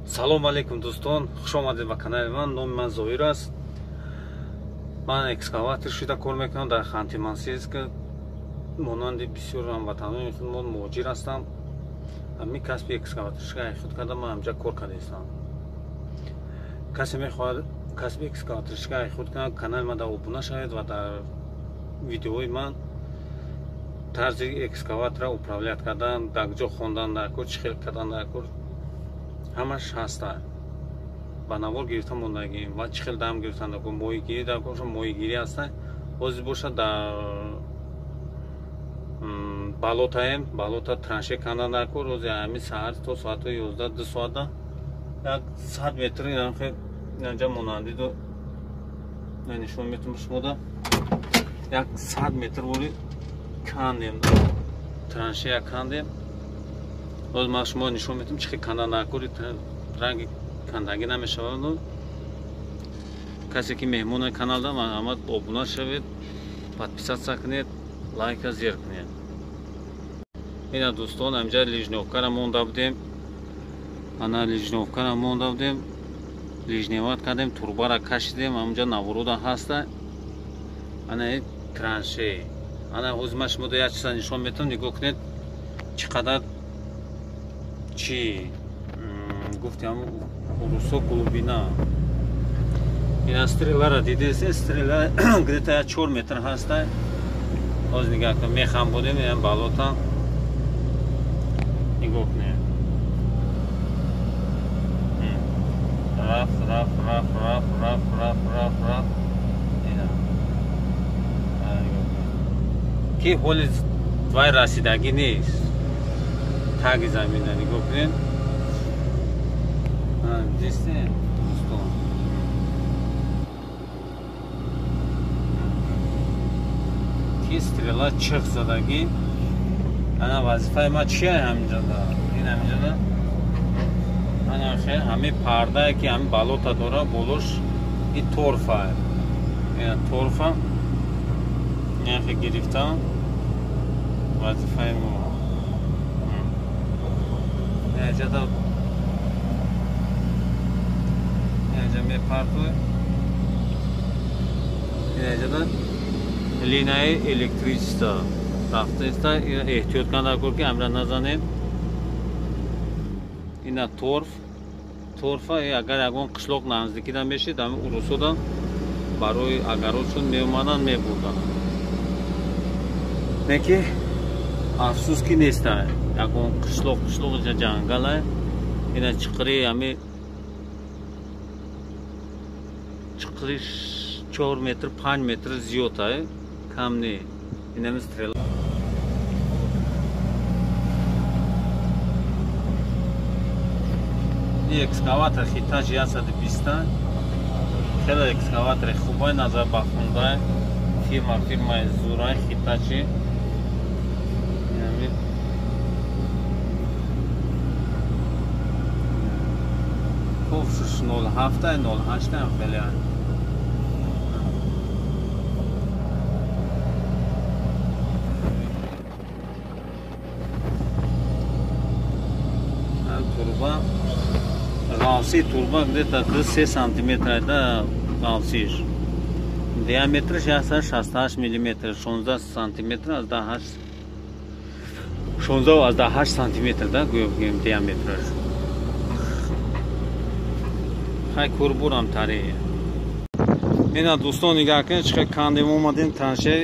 Салом алейкум дӯстон, хуш омадед ба канали ман. Номи ман Зоир аст. Ман экскаватор шуда кор мекунам дар Ханти-Мансийск. монанди бисёр ҳамватанони худмон муҳоҷир ҳастам. ҳамин касби экскаваторшикаи худ карда ман ҳамҷа кор кардастам. касе мехоҳад касби экскаваторшикаи худ кунад, канали ман дар обуна шавед ва дар видеои ман тарзи экскаватора управлят кардан, дар куҷо хондан дар кор, чӣ хел кардан дар кор, ҳамаш ҳаста. ба навор гирифта мондагим ва чӣ хел дам гирифтан дар кор, моҳигирӣ дар кор, моҳигирӣ ҳаста. ҳозир бошад дар балотаем, балота транше кандан дар кор. ҳозир ҳамин саҳар то соати 11 соата 100 метр инҷа монанди до нишон метрам шумода 100 метр бори кандем, транше кандем. ҳозир ман шумо нишон метам чӣ хел кандан дар кор, ранги кандагӣ намешавад. касе ки меҳмони каналда маҳамад обуна шавед, подписатсия кунед, лайка зер кунед. ина дӯстон, амҷа лижнёвкара монда будем. ана лижнёвкара монда будем, лижневат кардем, турбара кашидем, амҷа наворода ҳаста. ана транше. ана ҳозир ман шумо як чиза нишон метам, нигоҳ кунед чӣ қадар чӣ гуфтем урусо глубина. ина стрелара дидест, стрела где-то 4 метр ҳаста. ҳозир нигоҳ кунед, мехам будем, ин балота нигоҳ кунед. раф. ина ки ҳоли вай расидагӣ нест. таги замина нигоҳ кунед. дистем дӯстон. ки стрела чиқ задагӣ. ана вазифаи ма чия ҳамҷода? ин ҳамҷода ана хел ҳамин пардае ки ҳамин балота дора, болош ин торфа. ина торфа яхе гирифтам. вазифаи мо ҷада ҷа мепартоем. ҷада линяи электричество рафтаиста. эҳтиёт канда кор ки амра назанем. ина торфа агар ягон қишлоқ наздикида мешид, ҳамин урусода барои агародшон меомаданд, мебурданд. неки афсус ки неста, ягон қишлоқ ҷангала. ина чиқри ҳамин чиқри 4 метр 5 метр зиёд ай, кам не. ина стрела экскаватор Hitachi 120. хеле экскаватори хубай, назарбахундай, фирмаи зурай Hitachi. ковшуш 07 08 хеле турба ғавси турба где-то 3 сантиметр да ғавсиш. диаметриш 68 миллиметр, 16 сантиметр аз да 8 16 аз да 8 сантиметр да гӯем диаметраш. хай курбурам тари. ина дӯстон нигоҳ кунед чӣ хел кандем омадем транше.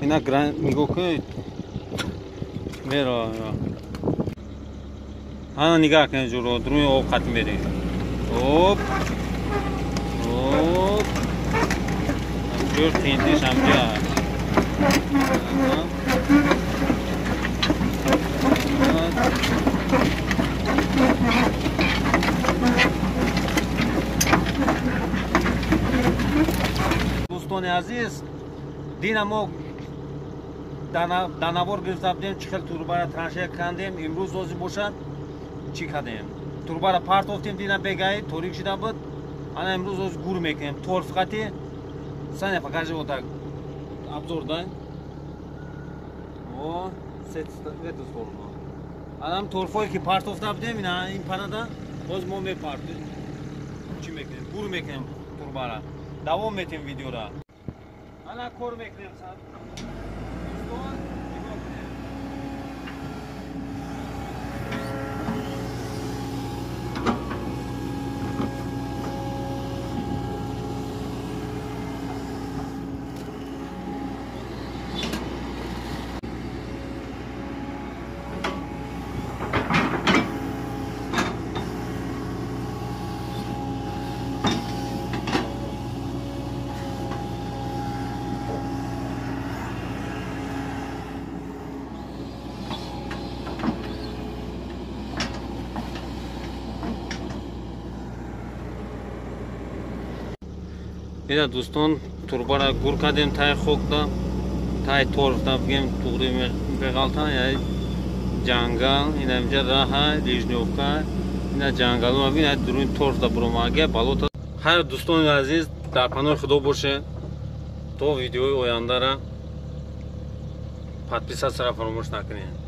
ина нигоҳ кунед меро. ана нигоҳ кунед ҷуро дуруи овқат мерем. оп ҷур тинтиш ҳамҷа. дӯстони азиз, дина мо дар навор гирифта будем, чӣ хел турбара транше кандем. имрӯз ҳозир бошад чӣ кардем? турбара партофтем, дина бегаи торик шуда буд. ана имрӯз ҳозир гур мекунем. торфқати сане покажи вот так обзор дай. О, в эту сторону. Анам торфое ки партофта будем, ин парада باز ما میپردیم چی میکنیم گور میکنیم توربه را دوام میتیم ویدیو را حالا کار میکنیم سر دوستان نگاه کنیم اینا دوستان توربه را گور کردیم تای خوکتا تای تورفتا بگیم توغری بغلتا یا جنگل اینا اینجا راه لیژنیوفکا اینا جنگل و اینا درون تورفتا بروماگه بالوتا هر دوستان عزیز در پناه خدا باشه تو ویدیوی آینده را подписаться را فراموش نکنید